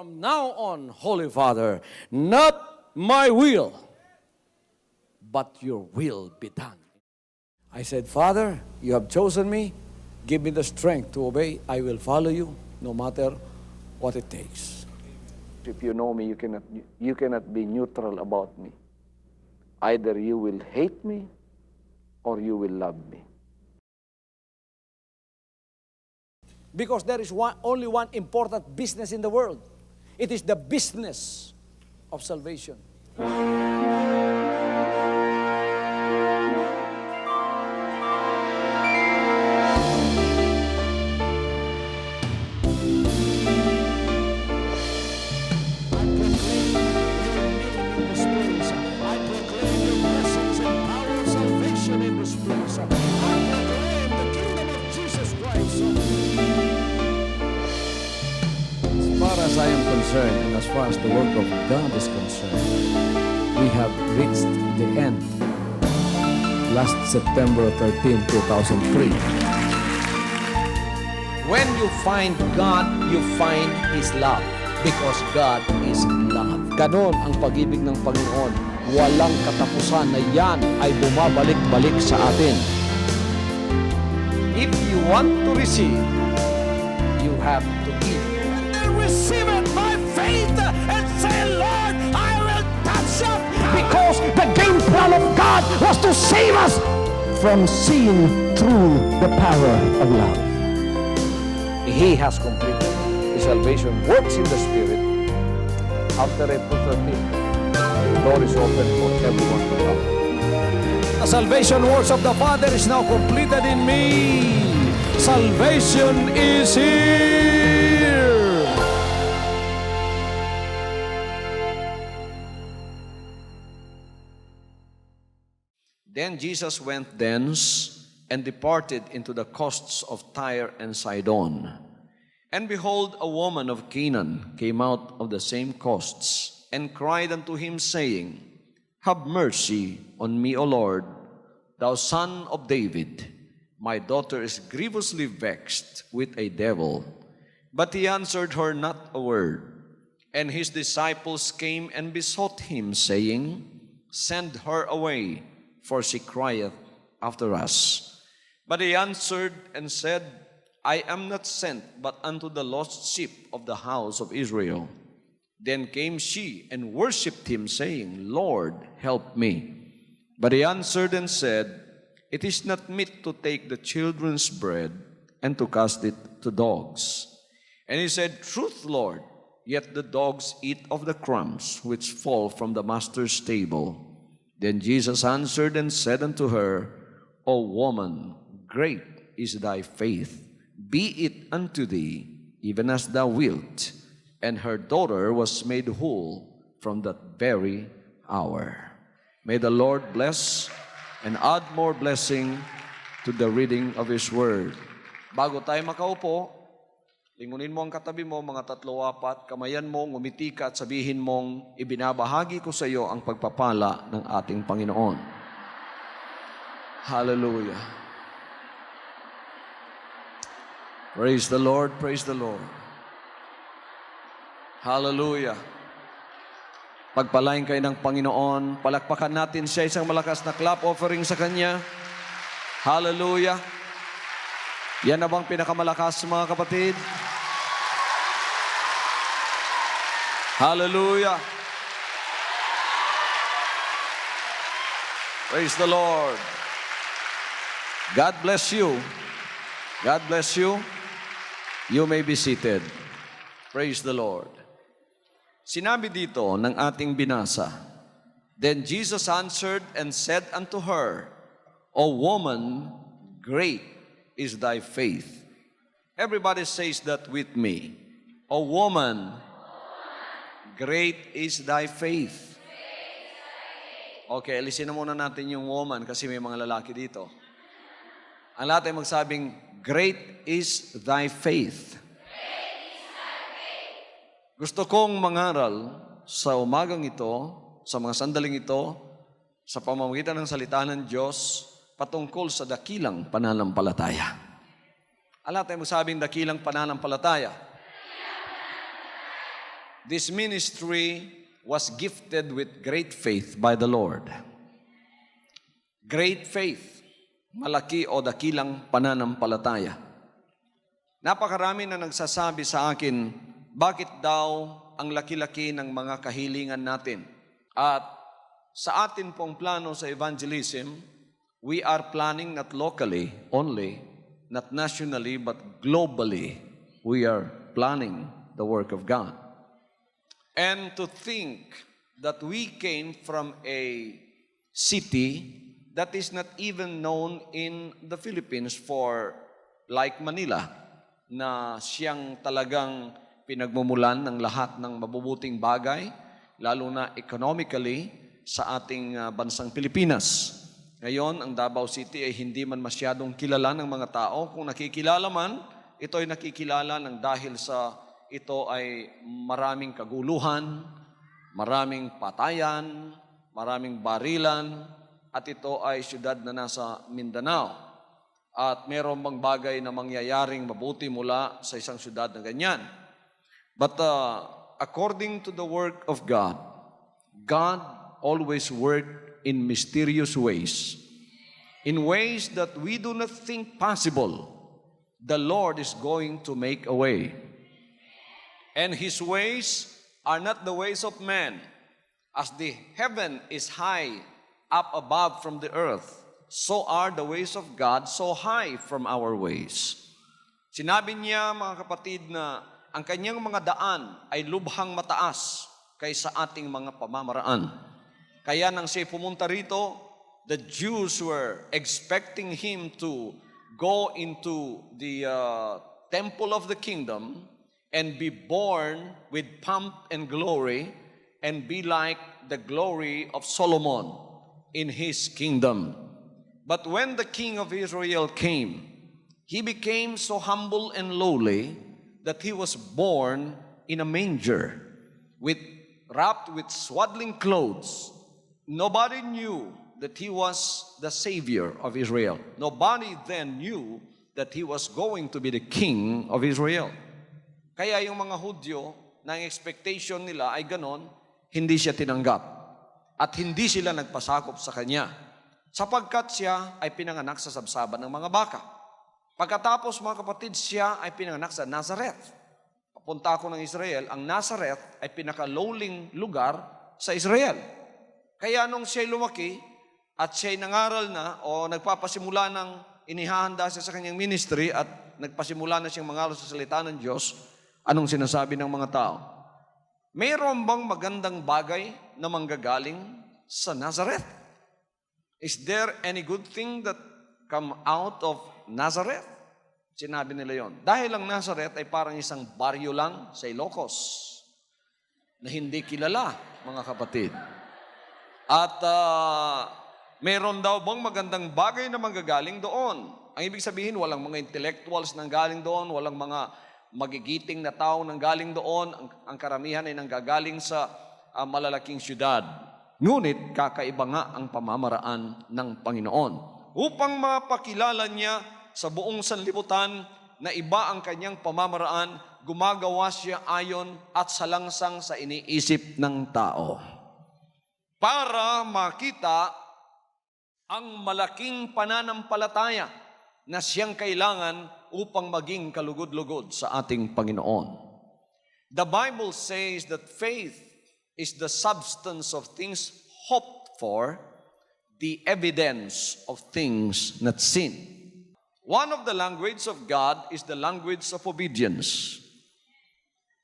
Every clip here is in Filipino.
From now on, Holy Father, not my will, but your will be done. I said, Father, you have chosen me. Give me the strength to obey. I will follow you no matter what it takes. If you know me, you cannot be neutral about me. Either you will hate me or you will love me. Because there is only one important business in the world. It is the business of salvation. As I am concerned, and as far as the work of God is concerned, we have reached the end. Last September 13, 2003. When you find God, you find His love. Because God is love. Ganon ang pag-ibig ng Panginoon. Walang katapusan na yan ay bumabalik-balik sa atin. If you want to receive, you have to give. Receive it by faith and say, Lord, I will touch up. Because the game plan of God was to save us from sin through the power of love. He has completed His salvation, works in the Spirit. After April 13, the door is open for everyone to come. The salvation works of the Father is now completed in me. Salvation is here. Then Jesus went thence and departed into the coasts of Tyre and Sidon. And behold, a woman of Canaan came out of the same coasts and cried unto him, saying, Have mercy on me, O Lord, thou son of David. My daughter is grievously vexed with a devil. But he answered her not a word. And his disciples came and besought him, saying, Send her away, for she crieth after us. But he answered and said, I am not sent but unto the lost sheep of the house of Israel. Then came she and worshipped him, saying, Lord, help me. But he answered and said, It is not meet to take the children's bread and to cast it to dogs. And he said, Truth, Lord, yet the dogs eat of the crumbs which fall from the master's table. Then Jesus answered and said unto her, O woman, great is thy faith. Be it unto thee, even as thou wilt. And her daughter was made whole from that very hour. May the Lord bless and add more blessing to the reading of His Word. Bago tayo makaupo, lingunin mo ang katabi mo, mga 3-4, kamayan mo, ngumiti ka at sabihin mong, ibinabahagi ko sa iyo ang pagpapala ng ating Panginoon. Hallelujah. Praise the Lord, praise the Lord. Hallelujah. Pagpalain kayo ng Panginoon, palakpakan natin siya, isang malakas na clap offering sa Kanya. Hallelujah. Yan na bang pinakamalakas, mga kapatid? Hallelujah. Praise the Lord. God bless you. God bless you. You may be seated. Praise the Lord. Sinabi dito ng ating binasa, Then Jesus answered and said unto her, O woman, great is thy faith. Everybody says that with me. O woman, great is thy faith. Okay, alisin na muna natin yung woman kasi may mga lalaki dito. Ang lahat ay magsabing, great is thy faith. Gusto kong mangaral sa umagang ito, sa mga sandaling ito, sa pamamagitan ng salita ng Diyos, patungkol sa dakilang pananampalataya. Ang lahat ay magsabing dakilang pananampalataya. this ministry was gifted with great faith by the Lord. Great faith, malaki o dakilang pananampalataya. Napakarami na nagsasabi sa akin, bakit daw ang laki-laki ng mga kahilingan natin? At sa atin pong plano sa evangelism, we are planning not locally only, not nationally, but globally. We are planning the work of God. And to think that we came from a city that is not even known in the Philippines for like Manila, na siyang talagang pinagmumulan ng lahat ng mabubuting bagay, lalo na economically sa ating bansang Pilipinas. Ngayon, ang Davao City ay hindi man masyadong kilala ng mga tao. Kung nakikilala man, ito ay nakikilala ng dahil sa ito ay maraming kaguluhan, maraming patayan, maraming barilan, at ito ay syudad na nasa Mindanao. At mayroong bang bagay na mangyayaring mabuti mula sa isang syudad na ganyan. But according to the work of God, God always worked in mysterious ways. In ways that we do not think possible, the Lord is going to make a way. And His ways are not the ways of man. As the heaven is high up above from the earth, so are the ways of God so high from our ways. Sinabi niya, mga kapatid, na ang kanyang mga daan ay lubhang mataas kaysa ating mga pamamaraan. Kaya nang siya pumunta rito, the Jews were expecting Him to go into the temple of the kingdom and be born with pomp and glory and be like the glory of Solomon in his kingdom. But when the king of Israel came, he became so humble and lowly that he was born in a manger, wrapped with swaddling clothes. Nobody knew that he was the Savior of Israel. Nobody then knew that he was going to be the king of Israel. Kaya yung mga Hudyo, na ang expectation nila ay ganon, hindi siya tinanggap. At hindi sila nagpasakop sa kanya, sapagkat siya ay pinanganak sa sabsaban ng mga baka. Pagkatapos, mga kapatid, siya ay pinanganak sa Nazareth. Papunta ako ng Israel, ang Nazareth ay pinaka-lowling lugar sa Israel. Kaya nung siya'y lumaki at siya'y nangaral na o nagpapasimula ng inihahanda siya sa kanyang ministry at nagpasimula na siyang mangaral sa salita ng Diyos, anong sinasabi ng mga tao? Mayroon bang magandang bagay na manggagaling sa Nazareth? Is there any good thing that come out of Nazareth? Sinabi nila yon. Dahil ang Nazareth ay parang isang baryo lang sa Ilocos na hindi kilala, mga kapatid. At meron daw bang magandang bagay na manggagaling doon? Ang ibig sabihin, walang mga intellectuals nang galing doon, walang mga magigiting na tao nang galing doon. Ang karamihan ay nanggagaling sa malalaking syudad. Ngunit kakaiba nga ang pamamaraan ng Panginoon. Upang mapakilala niya sa buong sanlibutan na iba ang kanyang pamamaraan, gumagawa siya ayon at salangsang sa iniisip ng tao. Para makita ang malaking pananampalataya na siyang kailangan upang maging kalugod-lugod sa ating Panginoon. The Bible says that faith is the substance of things hoped for, the evidence of things not seen. One of the languages of God is the language of obedience.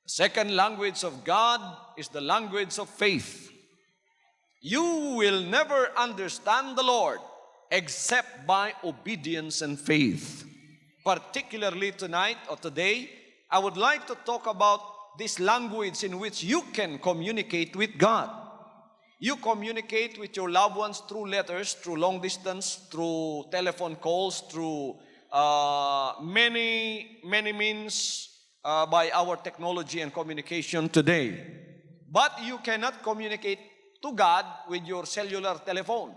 The second language of God is the language of faith. You will never understand the Lord except by obedience and faith. Particularly tonight or today, I would like to talk about this language in which you can communicate with God. You communicate with your loved ones through letters, through long distance, through telephone calls, through many means by our technology and communication today. But you cannot communicate to God with your cellular telephone.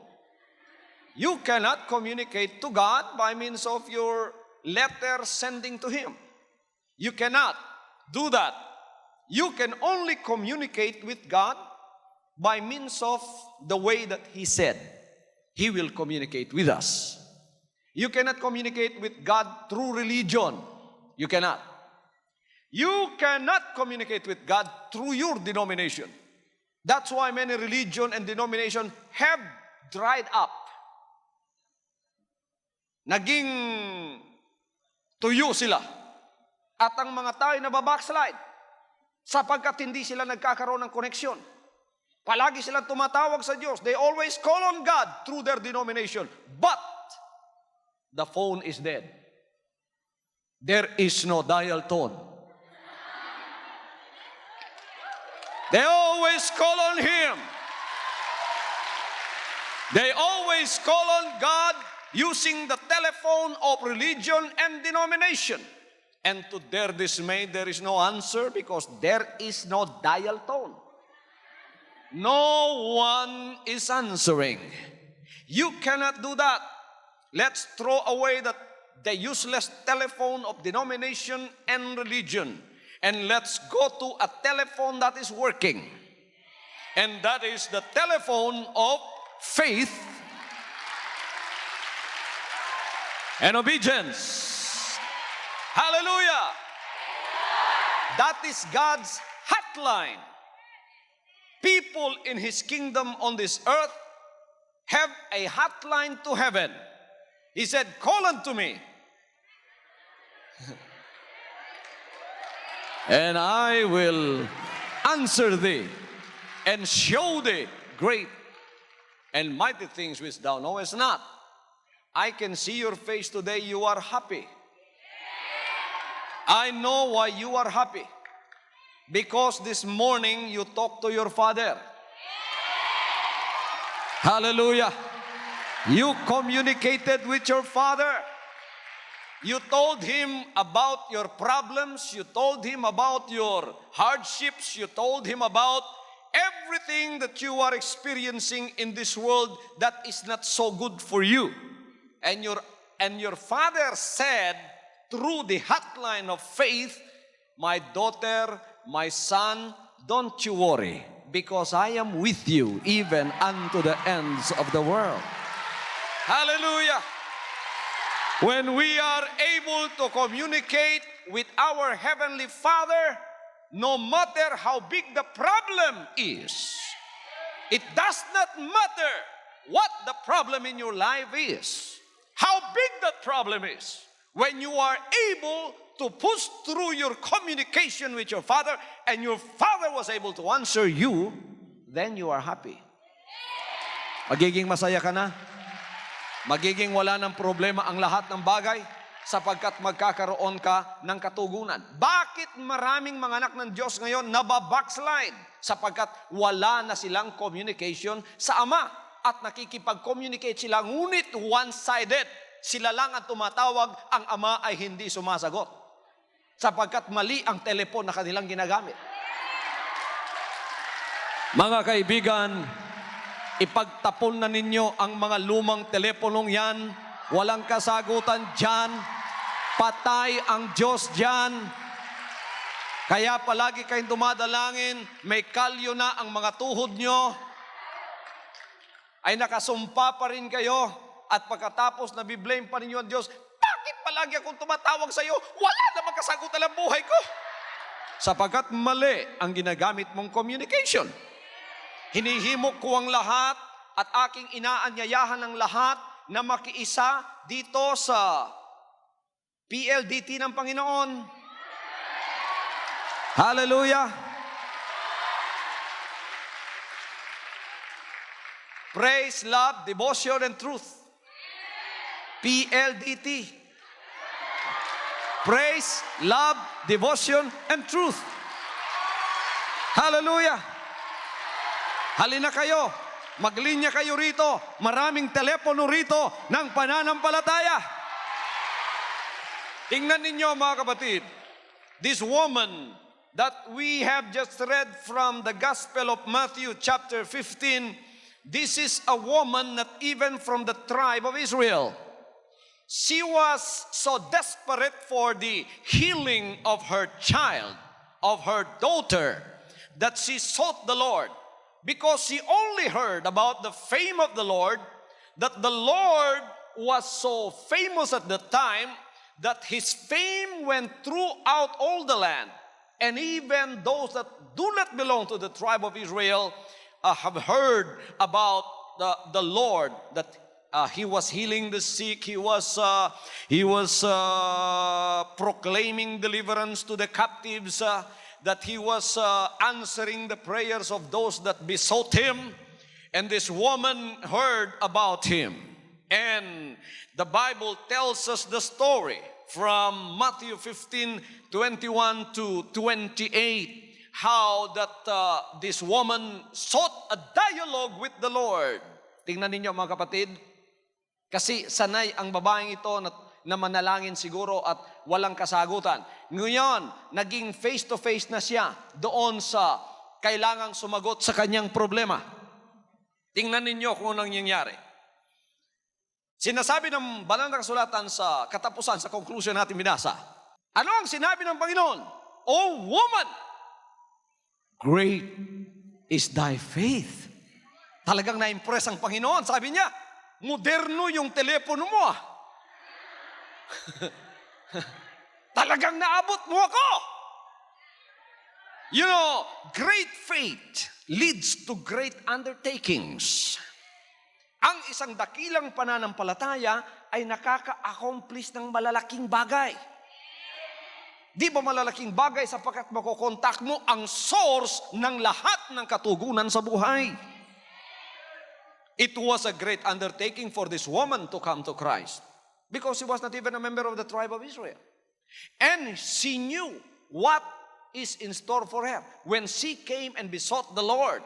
You cannot communicate to God by means of your letter sending to Him. You cannot do that. you can only communicate with God by means of the way that He said He will communicate with us. You cannot communicate with God through religion. You cannot. You cannot communicate with God through your denomination. That's why many religion and denomination have dried up. Naging tuyo sila. At ang mga tao na backslide sapagkat hindi sila nagkakaroon ng koneksyon. Palagi silang tumatawag sa Diyos. They always call on God through their denomination. But the phone is dead. There is no dial tone. They always call on Him. They always call on God using the telephone of religion and denomination. And to their dismay, there is no answer because there is no dial tone. No one is answering. You cannot do that. Let's throw away the useless telephone of denomination and religion. And let's go to a telephone that is working. And that is the telephone of faith and obedience. Hallelujah! That is God's hotline. People in His kingdom on this earth have a hotline to heaven. He said, call unto me, and I will answer thee, and show thee great and mighty things which thou knowest not. I can see your face today, you are happy. I know why you are happy. Because this morning you talked to your Father. Hallelujah. You communicated with your Father. You told Him about your problems. You told Him about your hardships. You told Him about everything that you are experiencing in this world that is not so good for you. And your Father said through the hotline of faith, my daughter, my son, don't you worry, because I am with you even unto the ends of the world. Hallelujah. When we are able to communicate with our Heavenly Father, no matter how big the problem is, it does not matter what the problem in your life is, how big that problem is. When you are able to push through your communication with your Father, and your Father was able to answer you, then you are happy. Magiging masaya ka na. Magiging wala ng problema ang lahat ng bagay sapagkat magkakaroon ka ng katugunan. Bakit maraming mga anak ng Diyos ngayon nababackslide? Sapagkat wala na silang communication sa Ama at nakikipag-communicate sila, ngunit one-sided. Sila lang ang tumatawag, ang Ama ay hindi sumasagot sapagkat mali ang telepon na kanilang ginagamit. Mga kaibigan, ipagtapon na ninyo ang mga lumang teleponong yan. Walang kasagutan dyan. Patay ang Diyos dyan. Kaya palagi kayong dumadalangin, may kalyo na ang mga tuhod nyo, ay nakasumpa pa rin kayo, at pagkatapos na biblame pa ninyo ang Diyos, bakit palagi akong tumatawag sa iyo? Wala namang kasagutan ang buhay ko. Sapagkat mali ang ginagamit mong communication. Hinihimok ko ang lahat at aking inaanyayahan ng lahat na makiisa dito sa PLDT ng Panginoon. Hallelujah! Praise, love, devotion, and truth. PLDT. Praise, love, devotion, and truth. Hallelujah! Halina kayo, maglinya kayo rito, maraming telepono rito ng pananampalataya. Tingnan ninyo mga kapatid, this woman that we have just read from the Gospel of Matthew chapter 15, this is a woman not even from the tribe of Israel. She was so desperate for the healing of her child of her daughter that she sought the Lord, because she only heard about the fame of the Lord, that the Lord was so famous at the time that his fame went throughout all the land. And even those that do not belong to the tribe of Israel have heard about the Lord, that he was healing the sick, he was proclaiming deliverance to the captives, that he was answering the prayers of those that besought him. And this woman heard about him. And the Bible tells us the story from Matthew 15:21 to 28, how that this woman sought a dialogue with the Lord. Tingnan ninyo mga kapatid, kasi sanay ang babaeng ito na manalangin siguro at walang kasagutan. Ngayon, naging face-to-face na siya doon sa kailangang sumagot sa kanyang problema. Tingnan ninyo kung anong nangyayari. Sinasabi ng banal na kasulatan sa katapusan, sa conclusion natin binasa. Ano ang sinabi ng Panginoon? O woman, great is thy faith. Talagang na-impress ang Panginoon. Sabi niya, moderno yung telepono mo ah. Talagang naabot mo ako. You know, great faith leads to great undertakings. Ang isang dakilang pananampalataya ay nakaka-accomplish ng malalaking bagay. Di ba malalaking bagay sapagkat makokontak mo ang source ng lahat ng katugunan sa buhay. It was a great undertaking for this woman to come to Christ because she was not even a member of the tribe of Israel. And she knew what is in store for her when she came and besought the Lord.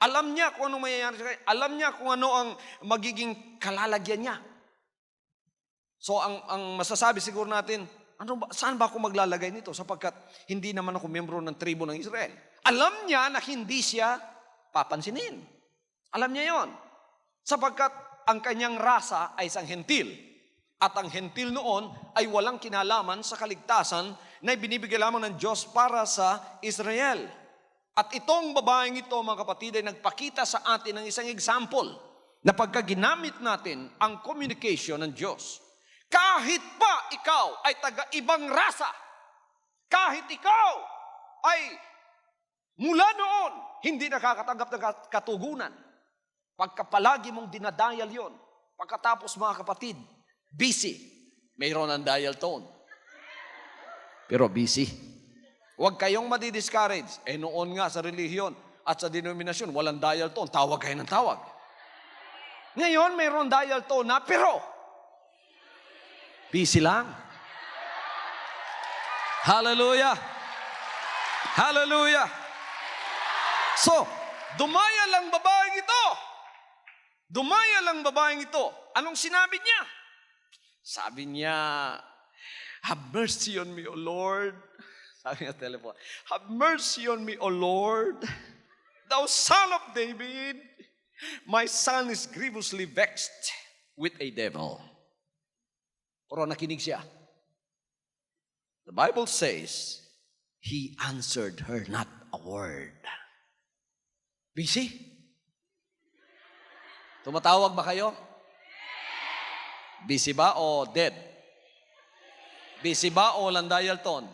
Alam niya kung anong mayayari sa kanya. Alam niya kung ano ang magiging kalalagyan niya. So ang masasabi siguro natin, saan ba ako maglalagay nito? Sapagkat hindi naman ako miyembro ng tribo ng Israel. Alam niya na hindi siya papansinin. Alam niya yon. Sapagkat ang kanyang rasa ay isang hentil. At ang hentil noon ay walang kinalaman sa kaligtasan na binibigay lamang ng Diyos para sa Israel. At itong babaeng ito, mga kapatid, ay nagpakita sa atin ng isang example na pagka ginamit natin ang communication ng Diyos, kahit pa ikaw ay taga-ibang rasa, kahit ikaw ay mula noon hindi nakakatanggap ng katugunan, pagka palagi mong dinadial yon, pagkatapos mga kapatid, busy, mayroon ang dial tone. Pero busy. Huwag kayong madi-discourage. Noon nga sa relihiyon at sa denominasyon, walang dial tone. Tawag kayo ng tawag. Ngayon, mayroon dial tone na, pero busy lang. Hallelujah! Hallelujah! So, dumaya lang babaeng ito. Dumaya lang babaeng ito. Anong sinabi niya? Sabi niya, have mercy on me, O Lord. Sabi nga telephone, have mercy on me, O Lord, thou son of David. My son is grievously vexed with a devil. Pero nakinig siya. The Bible says, he answered her not a word. Busy? Tumatawag ba kayo? Busy ba o dead? Busy ba o walang dial tone?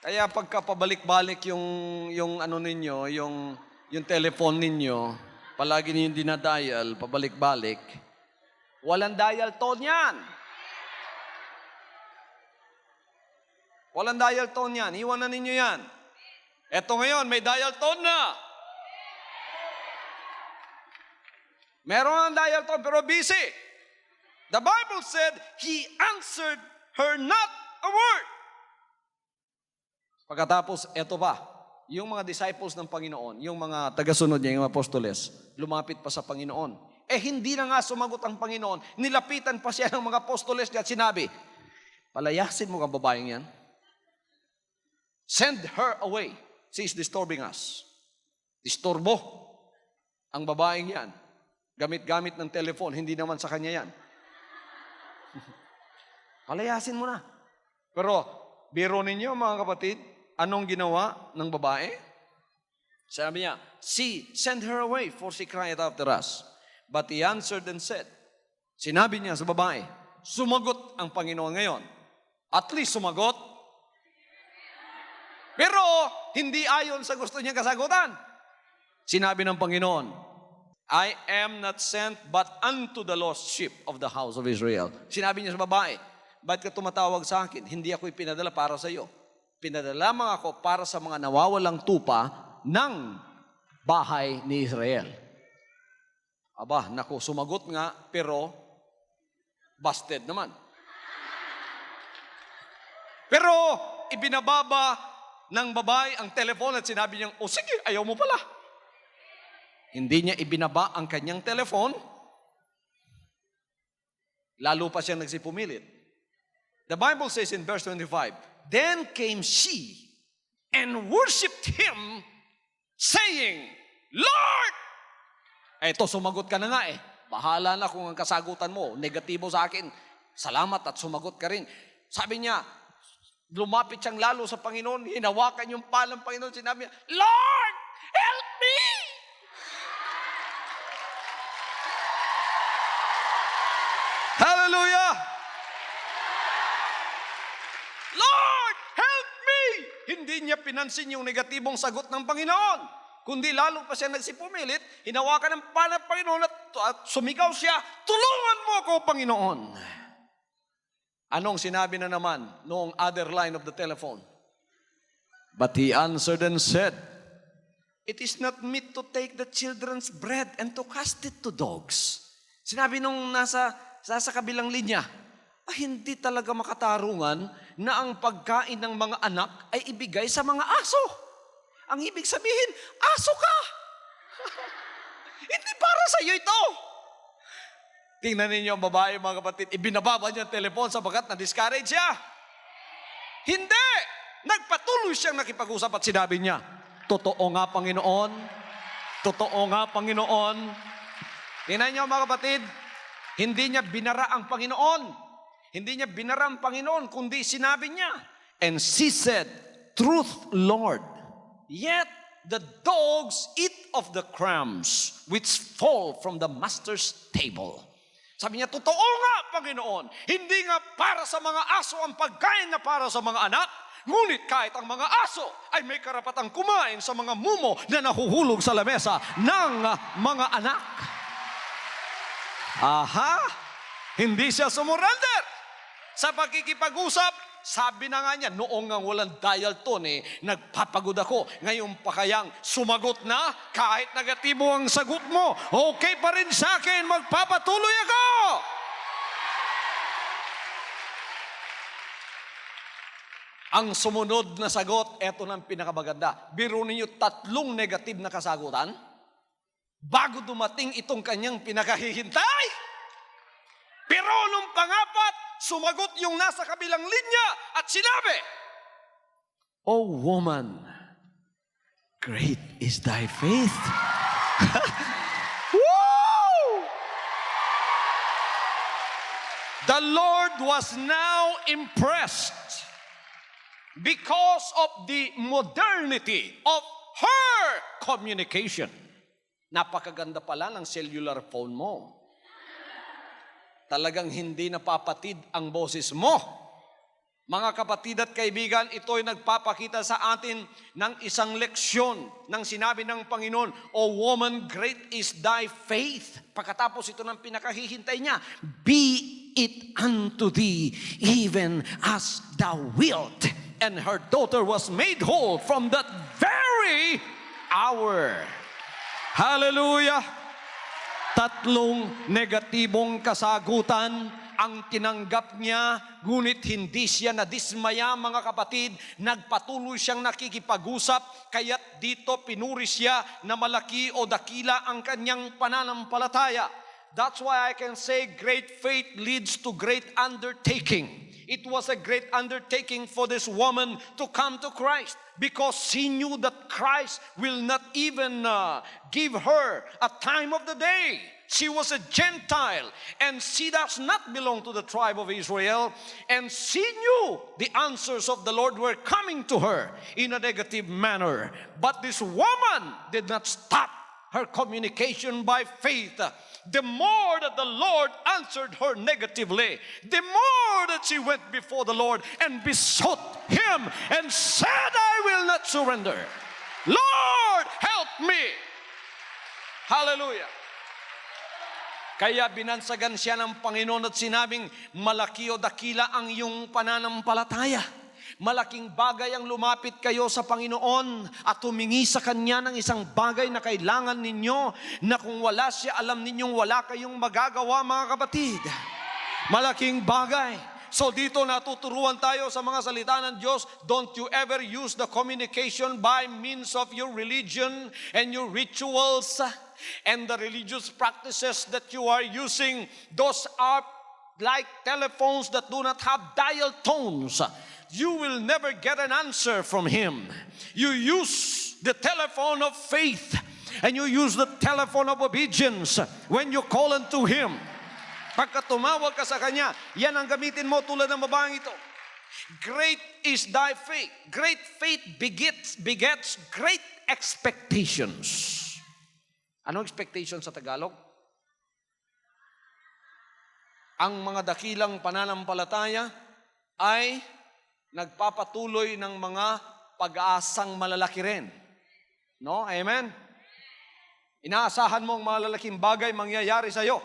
Kaya pagka pabalik-balik yung ano ninyo, yung telephone ninyo, palagi niyo dinadial, pabalik-balik, walang dial tone yan. Walang dial tone yan. Iwanan ninyo yan. Eto ngayon, may dial tone na. Meron ang dial tone, pero busy. The Bible said, he answered her not a word. Pagkatapos, eto pa, yung mga disciples ng Panginoon, yung mga tagasunod niya, yung apostoles, lumapit pa sa Panginoon. Hindi na nga sumagot ang Panginoon. Nilapitan pa siya ng mga apostoles niya at sinabi, palayasin mo kang babaeng yan. Send her away. She is disturbing us. Disturbo. Ang babaeng yan, gamit-gamit ng telephone, hindi naman sa kanya yan. Palayasin mo na. Pero, biro ninyo mga kapatid, anong ginawa ng babae? Sabi niya, "See, send her away, for she cried after us." But he answered and said, sinabi niya sa babae, sumagot ang Panginoon ngayon. At least sumagot. Pero, hindi ayon sa gusto niya kasagutan. Sinabi ng Panginoon, "I am not sent but unto the lost sheep of the house of Israel." Sinabi niya sa babae, "Ba't ka tumatawag sa akin? Hindi ako ipinadala para sa iyo. Pinadala lamang ako para sa mga nawawalang tupa ng bahay ni Israel." Aba, naku, sumagot nga, pero busted naman. Pero ibinababa ng babae ang telephone at sinabi niyang, "O sige, ayaw mo pala." Hindi niya ibinaba ang kanyang telephone, lalo pa siyang nagsipumilit. The Bible says in verse 25, "Then came she and worshipped him, saying, Lord!" Eto, sumagot ka na nga eh. Bahala na kung ang kasagutan mo, negatibo sa akin. Salamat at sumagot ka rin. Sabi niya, lumapit siyang lalo sa Panginoon, hinawakan yung palang Panginoon, sinabi niya, "Lord, help me!" Hallelujah! "Lord, help me!" Hindi niya pinansin yung negatibong sagot ng Panginoon. Kundi lalo pa siya nagsipumilit, hinawakan ng pala ng Panginoon at sumigaw siya, "Tulungan mo ako, Panginoon!" Anong sinabi na naman noong other line of the telephone? But he answered and said, "It is not meet to take the children's bread and to cast it to dogs." Sinabi nung nasa kabilang linya, hindi talaga makatarungan na ang pagkain ng mga anak ay ibigay sa mga aso. Ang ibig sabihin, aso ka. Hindi para sa iyo ito. Tingnan ninyo ang babae, mga kapatid, ibinababa niya ang telefon sapagat na-discourage siya. Hindi! Nagpatuloy siyang nakipag-usap at sinabi niya, "Totoo nga, Panginoon. Totoo nga, Panginoon." Tingnan niyo, mga kapatid, hindi niya binara ang Panginoon. Hindi niya binara ang Panginoon, kundi sinabi niya, "And she said, Truth, Lord. Yet the dogs eat of the crumbs which fall from the master's table." Sabi niya, totoo nga, Panginoon. Hindi nga para sa mga aso ang pagkain na para sa mga anak. Ngunit kahit ang mga aso ay may karapatang kumain sa mga mumo na nahuhulog sa lamesa ng mga anak. Aha! Hindi siya sumurrender. Sa pagkikipag-usap, sabi na nga niya, noong nga walang dial tone, nagpapagod ako. Ngayon pa kayang sumagot na, kahit negatibo ang sagot mo, okay pa rin sa akin, magpapatuloy ako. Ang sumunod na sagot, eto ng pinakamaganda. Biro ninyo 3 negative na kasagutan bago dumating itong kanyang pinakahihintay. Pero nung pangapat, sumagot yung nasa kabilang linya at sinabi, "O woman, great is thy faith." Woo! The Lord was now impressed because of the modernity of her communication. Napakaganda pala ng cellular phone mo. Talagang hindi napapatid ang boses mo. Mga kapatid at kaibigan, ito'y nagpapakita sa atin ng isang leksyon ng sinabi ng Panginoon, "O woman, great is thy faith." Pagkatapos ito ng pinakahihintay niya, "Be it unto thee even as thou wilt." And her daughter was made whole from that very hour. Hallelujah! 3 negatibong kasagutan ang tinanggap niya, ngunit hindi siya nadismaya, mga kapatid. Nagpatuloy siyang nakikipag-usap, kaya't dito pinuri siya na malaki o dakila ang kanyang pananampalataya. That's why I can say great faith leads to great undertaking. It was a great undertaking for this woman to come to Christ because she knew that Christ will not even give her a time of the day. She was a Gentile and she does not belong to the tribe of Israel, and she knew the answers of the Lord were coming to her in a negative manner. But this woman did not stop her communication by faith. The more that the Lord answered her negatively, the more that she went before the Lord and besought Him and said, I will not surrender. Lord, help me. Hallelujah. Kaya binansagan siya ng Panginoon at sinabing, malaki o dakila ang iyong pananampalataya. Malaking bagay ang lumapit kayo sa Panginoon at humingi sa Kanya ng isang bagay na kailangan ninyo, na kung wala siya, alam ninyong wala kayong magagawa, mga kapatid. Malaking bagay. So dito natuturuan tayo sa mga salita ng Diyos, don't you ever use the communication by means of your religion and your rituals and the religious practices that you are using. Those are like telephones that do not have dial tones. You will never get an answer from Him. You use the telephone of faith and you use the telephone of obedience when you call unto Him. Pagka tumawag ka sa Kanya, yan ang gamitin mo tulad ng babaeng ito. Great is thy faith. Great faith begets great expectations. Anong expectation sa Tagalog? Ang mga dakilang pananampalataya ay nagpapatuloy ng mga pag-aasang malalaki rin. No? Amen? Inaasahan mo ang malalaking bagay mangyayari sa iyo.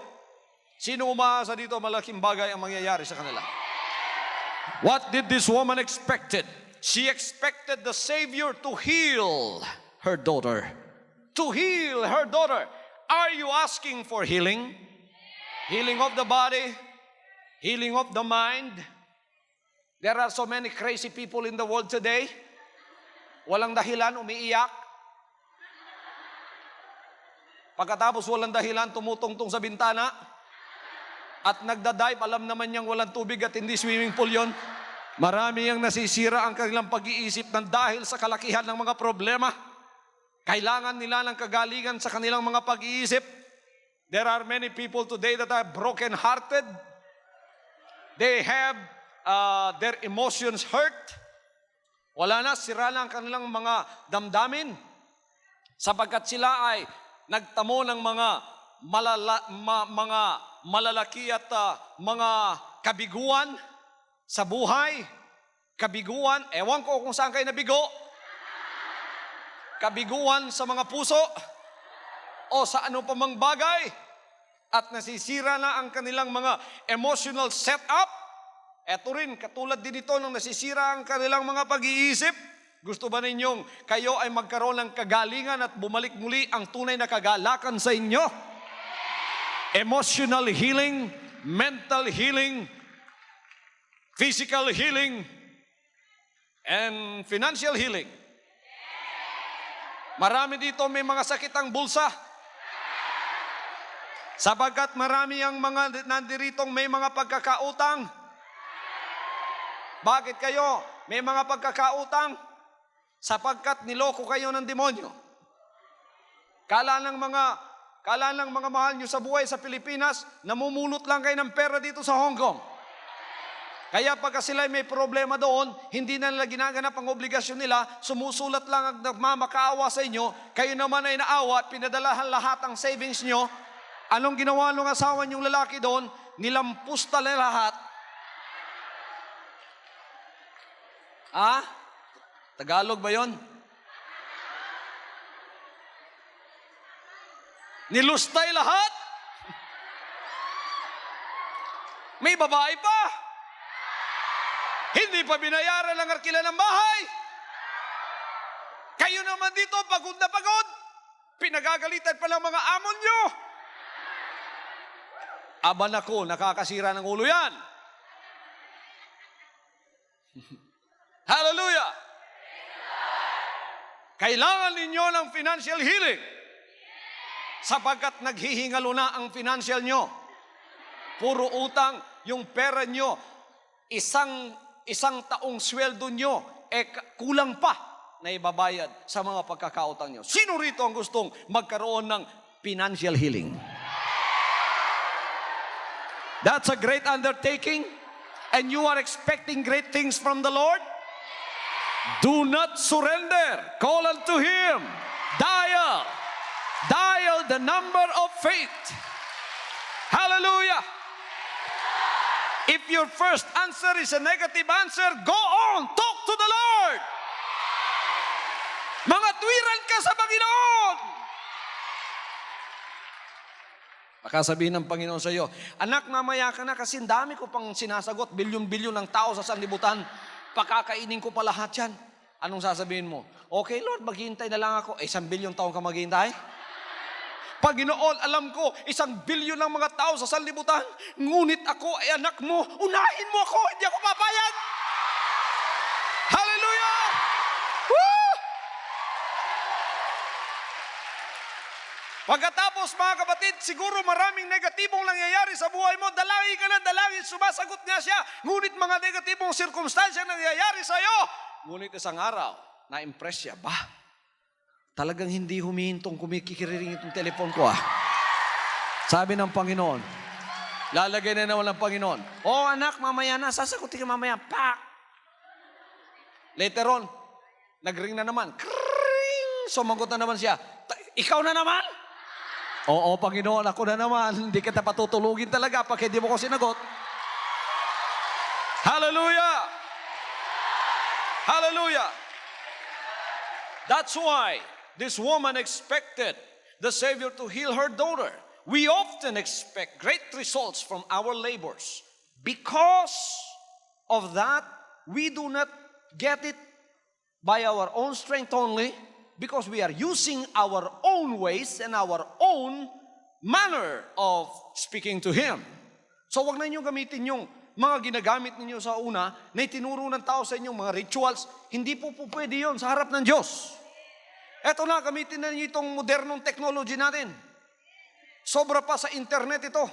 Sino umaasa dito malaking bagay ang mangyayari sa kanila? What did this woman expected? She expected the Savior to heal her daughter. To heal her daughter. Are you asking for healing? Healing of the body, healing of the mind. There are so many crazy people in the world today. Walang dahilan, umiiyak. Pagkatapos walang dahilan, tumutungtong sa bintana. At nagdadive, alam naman niyang walang tubig at hindi swimming pool yon. Marami ang nasisira ang kanilang pag-iisip ng dahil sa kalakihan ng mga problema. Kailangan nila ng kagalingan sa kanilang mga pag-iisip. There are many people today that are broken-hearted. They have their emotions hurt. Wala na, sira na ang kanilang mga damdamin. Sapagkat sila ay nagtamo ng mga malalaki at mga kabiguan sa buhay. Kabiguan, ewan ko kung saan kayo nabigo. Kabiguan sa mga puso o sa ano pa mang bagay. At nasisira na ang kanilang mga emotional setup. Eto rin, katulad din ito nang nasisira ang kanilang mga pag-iisip. Gusto ba ninyong kayo ay magkaroon ng kagalingan at bumalik muli ang tunay na kagalakan sa inyo? Emotional healing, mental healing, physical healing, and financial healing. Marami dito may mga sakit ang bulsa. Sapagkat marami ang mga nandiritong may mga pagkakautang. Bakit kayo may mga pagkakautang? Sapagkat niloko kayo ng demonyo. Kala ng mga mahal nyo sa buhay sa Pilipinas, namumulot lang kayo ng pera dito sa Hong Kong. Kaya pagka sila may problema doon, hindi na nila ginaganap ang obligasyon nila, sumusulat lang ang nagmamakaawa sa inyo, kayo naman ay naawa at pinadalahan lahat ang savings nyo. Anong ginawa ng asawa niyong lalaki doon? Nilampusta na lahat. Tagalog ba yon? Nilustay lahat. May babae pa. Hindi pa binayaran ang arkila ng bahay. Kayo naman dito, pagod na pagod. Pinagagalitan pa lang mga amon nyo. Aban ako, nakakasira ng ulo yan. Hallelujah! Kailangan ninyo ng financial healing. Sapagkat naghihingalo na ang financial nyo. Puro utang, yung pera nyo, isang taong sweldo nyo, kulang pa na ibabayad sa mga pagkakautang nyo. Sino rito ang gustong magkaroon ng financial healing? That's a great undertaking, and you are expecting great things from the Lord. Do not surrender. Call unto Him. Dial the number of faith. Hallelujah. If your first answer is a negative answer, go on. Talk to the Lord. Mga tuwiran ka sa Panginoon. Baka sabihin ng Panginoon sa iyo, anak, mamaya ka na kasi dami ko pang sinasagot, bilyon-bilyon ng tao sa sanlibutan, pakakainin ko pa lahat yan. Anong sasabihin mo? Okay, Lord, maghihintay na lang ako. 1 bilyon taong ka maghihintay? Panginoon, alam ko, 1 bilyon ng mga tao sa sanlibutan, ngunit ako ay anak mo, unahin mo ako, hindi ako papayag. Hallelujah! Woo! Pagkatapos, mga kapatid, siguro maraming negatibong nangyayari sa buhay mo. Dalangin ka na dalangin, sumasagot nga siya. Ngunit mga negatibong sirkumstansya nangyayari sa iyo. Ngunit isang araw, na-impress siya. Talagang hindi humihintong kumikiriring itong telepon ko . Sabi ng Panginoon, lalagay na naman ng Panginoon, anak, mamaya na, sasagutin ka mamaya. Pak! Later on, nagring na naman. Kring! Sumagot na naman siya. Ikaw na naman? Oo, Panginoon, ako na naman. Hindi kita patutulugin talaga pag hindi mo ko sinagot. Hallelujah! Hallelujah! That's why this woman expected the Savior to heal her daughter. We often expect great results from our labors. Because of that, we do not get it by our own strength only, because we are using our own ways and our own manner of speaking to Him. So wag na niyo gamitin yung mga ginagamit ninyo sa una na itinuro ng tao sa inyong mga rituals. Hindi po pwede yun sa harap ng Diyos. Eto na, gamitin na niyo itong modernong technology natin. Sobra pa sa internet ito.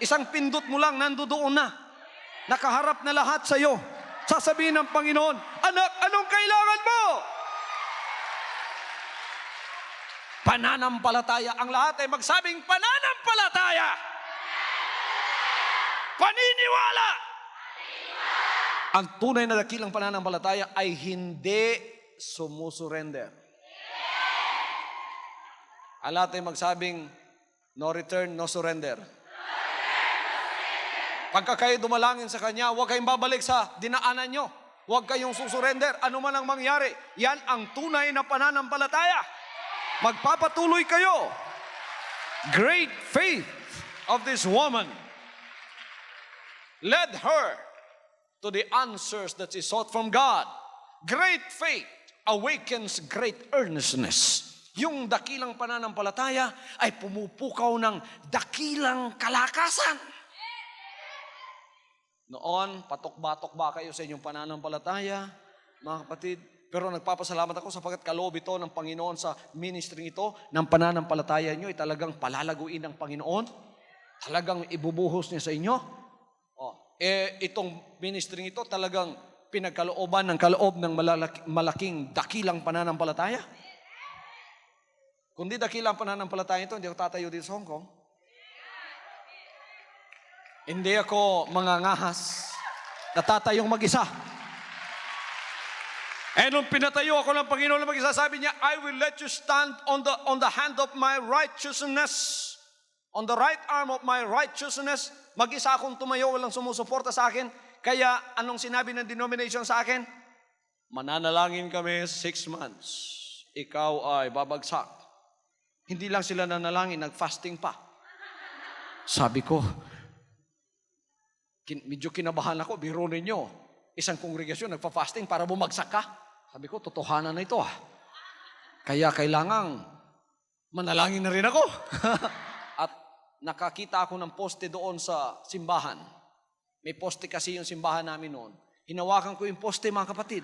Isang pindot mo lang, nandoon na. Nakaharap na lahat sa iyo. Sasabihin ng Panginoon, anak, anong kailangan mo? Pananampalataya. Ang lahat ay magsabing pananampalataya. Paniniwala. Ang tunay na dakilang pananampalataya ay hindi sumusurrender. Ang lahat ay magsabing no return, no surrender. Pagka kayo dumalangin sa Kanya, huwag kayong babalik sa dinaanan nyo. Huwag kayong susurrender. Ano man ang mangyari, yan ang tunay na pananampalataya. Magpapatuloy kayo. Great faith of this woman led her to the answers that she sought from God. Great faith awakens great earnestness. Yung dakilang pananampalataya ay pumupukaw ng dakilang kalakasan. Noon, patok-batok ba kayo sa inyong pananampalataya, mga kapatid? Pero nagpapasalamat ako sapagkat kaloob ito ng Panginoon sa ministry ito, ng pananampalataya nyo ay talagang palalaguin ng Panginoon. Talagang ibubuhos niya sa inyo. Itong ministry ito talagang pinagkalooban ng kaloob ng malaking dakilang pananampalataya. Kundi dakilang pananampalataya ito, hindi ako tatayo dito sa Hong Kong. Hindi ako mangangahas. Natatayong mag-isa. Nung pinatayo ako ng Panginoon na mag-isa, sabi niya, I will let you stand on the hand of my righteousness. On the right arm of my righteousness. Mag-isa akong tumayo, walang sumusuporta sa akin. Kaya anong sinabi ng denomination sa akin? Mananalangin kami 6 months. Ikaw ay babagsak. Hindi lang sila nanalangin, nag-fasting pa. Sabi ko, medyo kinabahan ako, biro ninyo. Isang kongregasyon, nagpa-fasting para bumagsak ka. Sabi ko, totohanan na ito . Kaya kailangang manalangin na rin ako. At nakakita ako ng poste doon sa simbahan. May poste kasi yung simbahan namin noon. Hinawakan ko yung poste, mga kapatid.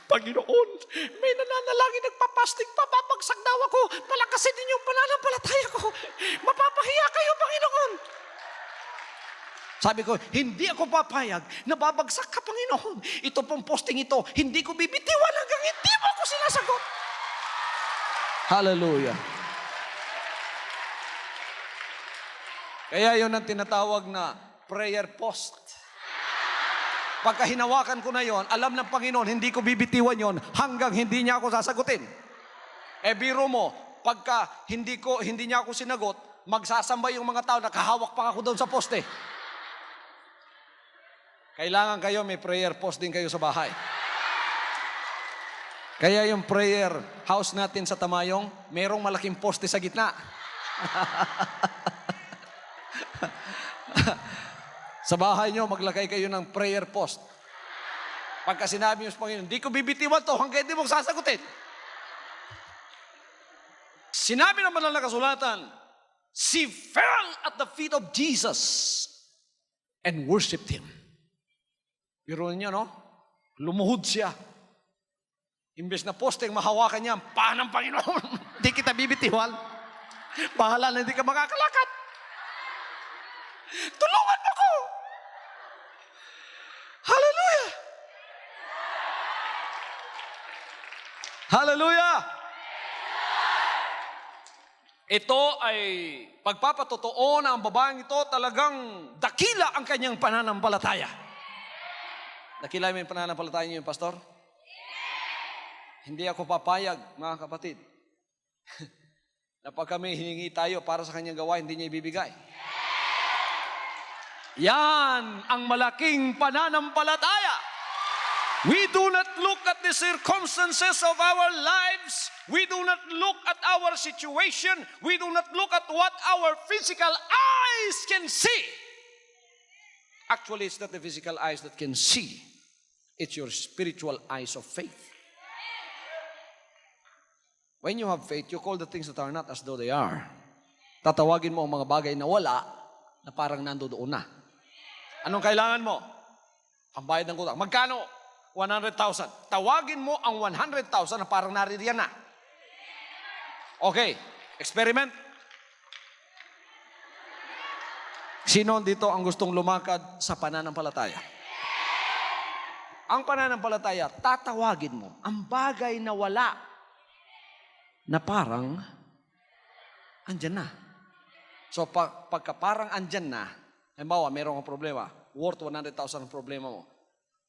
Panginoon, may nananalangin, nagpa-fasting pa, babagsak daw ako. Palakasin din yung pananampalataya ko. Mapapahiya kayo, Panginoon. Sabi ko, hindi ako papayag na babagsak ka, Panginoon. Ito pong posting ito, hindi ko bibitiwan hanggang hindi mo ako sinasagot. Hallelujah. Kaya yun ang tinatawag na prayer post. Pagka hinawakan ko na yon, alam ng Panginoon, hindi ko bibitiwan yon hanggang hindi niya ako sasagutin. Biro mo, pagka hindi niya ako sinagot, magsasamba yung mga tao, nakahawak pa ako doon sa poste. Kailangan kayo, may prayer post din kayo sa bahay. Kaya yung prayer house natin sa Tamayong, merong malaking poste sa gitna. Sa bahay nyo, maglagay kayo ng prayer post. Pagka sinabi nyo sa Panginoon, hindi ko bibitiwan to hanggang hindi mo sasagutin. Sinabi naman ng kasulatan, she fell at the feet of Jesus and worshipped Him. Pero niya, no? Lumuhod siya. Imbes na posteng mahawakan niya, paan ng Panginoon? Hindi kita bibitiwan. Bahala na hindi ka makakalakad. Tulungan mo ko! Hallelujah! Hallelujah! Ito ay pagpapatotoo na ang babaeng ito talagang dakila ang kanyang pananampalataya. Dakila mo yung pananampalataya niyo, Pastor? Hindi ako papayag, mga kapatid, na pag kami hiningi tayo para sa kanyang gawa, hindi niya ibibigay. Yan ang malaking pananampalataya. We do not look at the circumstances of our lives. We do not look at our situation. We do not look at what our physical eyes can see. Actually, it's not the physical eyes that can see. It's your spiritual eyes of faith. When you have faith, you call the things that are not as though they are. Tatawagin mo ang mga bagay na wala, na parang nandoon na. Anong kailangan mo? Pambayad ng utang. Magkano? 100,000. Tawagin mo ang 100,000 na parang naririyan na. Okay. Experiment. Sino dito ang gustong lumakad sa pananampalataya? Ang pananampalataya, tatawagin mo ang bagay na wala, na parang andyan na. So pagka parang andyan na, halimbawa, mayroong problema, worth 100,000 ang problema mo.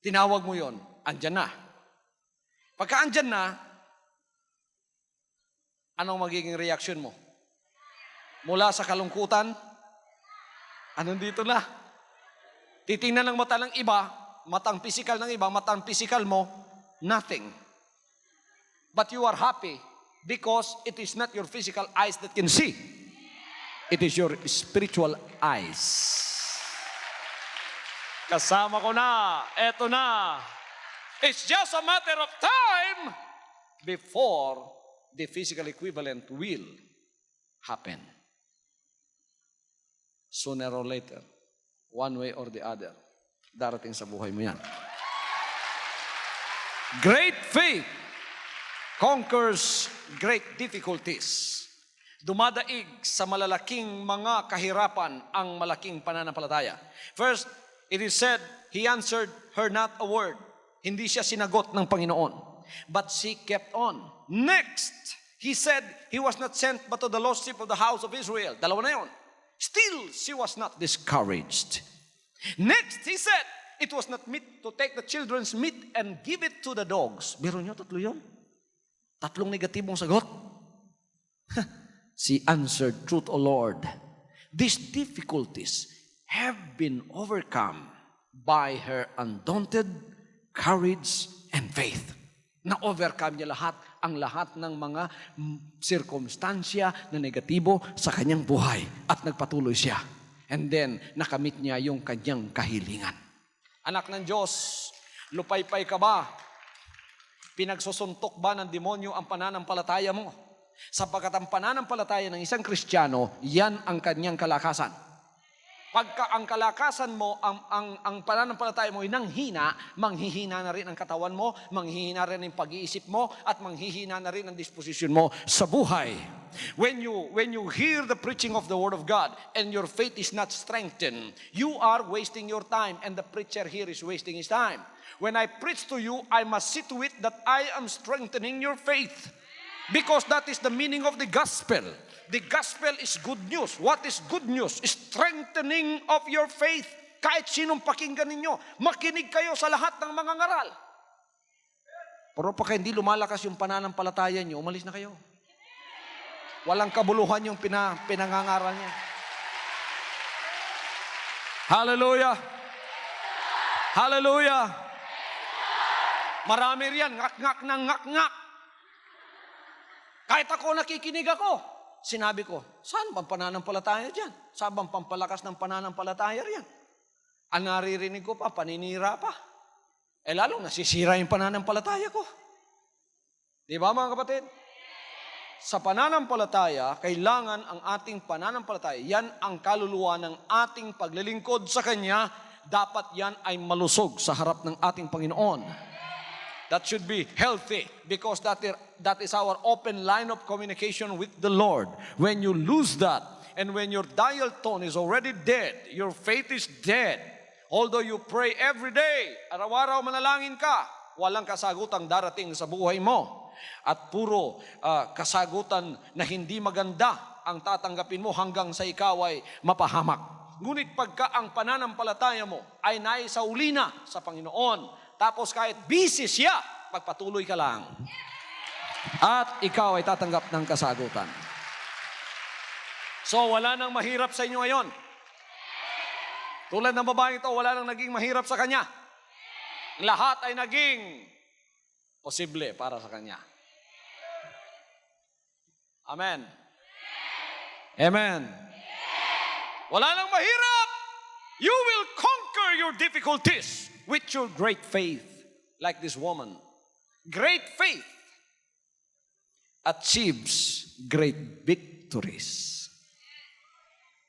Tinawag mo yon, andyan na. Pagka andyan na, anong magiging reaction mo? Mula sa kalungkutan, anong dito na? Titingnan ng mata ng iba, matang physical ng iba, matang physical mo, nothing. But you are happy because it is not your physical eyes that can see. It is your spiritual eyes. Kasama ko na. Eto na. It's just a matter of time before the physical equivalent will happen. Sooner or later, one way or the other, darating sa buhay mo yan. Great faith conquers great difficulties. Dumadaig sa malalaking mga kahirapan ang malaking pananampalataya. First, it is said, he answered her not a word. Hindi siya sinagot ng Panginoon. But she kept on. Next, he said, he was not sent but to the lost sheep of the house of Israel. Dalawa na yun. Still, she was not discouraged. Next, he said, it was not meet to take the children's meat and give it to the dogs. Biro nyo, tatlo yun. Tatlong negatibong sagot. She answered, truth, O Lord, these difficulties have been overcome by her undaunted courage and faith. Na-overcome niya lahat ng mga sirkumstansya na negatibo sa kanyang buhay at nagpatuloy siya. And then, nakamit niya yung kanyang kahilingan. Anak ng Diyos, lupaypay ka ba? Pinagsusuntok ba ng demonyo ang pananampalataya mo? Sapagkat ang pananampalataya ng isang Kristiyano, yan ang kanyang kalakasan. Pagka ang kalakasan mo, ang pananampalataya mo ay nanghina, manghihina na rin ang katawan mo, manghihina rin ang pag-iisip mo, at manghihina na rin ang disposisyon mo sa buhay. When you hear the preaching of the Word of God and your faith is not strengthened, you are wasting your time, and the preacher here is wasting his time. When I preach to you, I must see to it that I am strengthening your faith. Because that is the meaning of the gospel. The gospel is good news. What is good news? Strengthening of your faith. Kahit sinong pakinggan ninyo, makinig kayo sa lahat ng mga ngaral. Pero pagka hindi lumalakas yung pananampalataya nyo, umalis na kayo. Walang kabuluhan yung pinangangaral niya. Hallelujah! Hallelujah! Marami riyan, ngak-ngak ng ngak-ngak. Kahit ako nakikinig ako, sinabi ko, saan bang pananampalataya dyan? Saan bang pampalakas ng pananampalataya riyan? Ang naririnig ko pa, paninira pa. Lalong nasisira yung pananampalataya ko. Di ba mga kapatid? Sa pananampalataya, kailangan ang ating pananampalataya, yan ang kaluluwa ng ating paglilingkod sa Kanya, dapat yan ay malusog sa harap ng ating Panginoon. That should be healthy because that is our open line of communication with the Lord. When you lose that and when your dial tone is already dead, your faith is dead, although you pray every day, araw-araw manalangin ka, walang kasagutang darating sa buhay mo. At puro kasagutan na hindi maganda ang tatanggapin mo hanggang sa ikaw ay mapahamak. Ngunit pagka ang pananampalataya mo ay naisauli na sa Panginoon, tapos kahit busy siya, pagpatuloy ka lang. At ikaw ay tatanggap ng kasagutan. So wala nang mahirap sa inyo ngayon. Tulad ng babaeng ito, wala nang naging mahirap sa kanya. Lahat ay naging posible para sa kanya. Amen. Amen. Wala nang mahirap. You will conquer your difficulties with your great faith, like this woman. Great faith achieves great victories.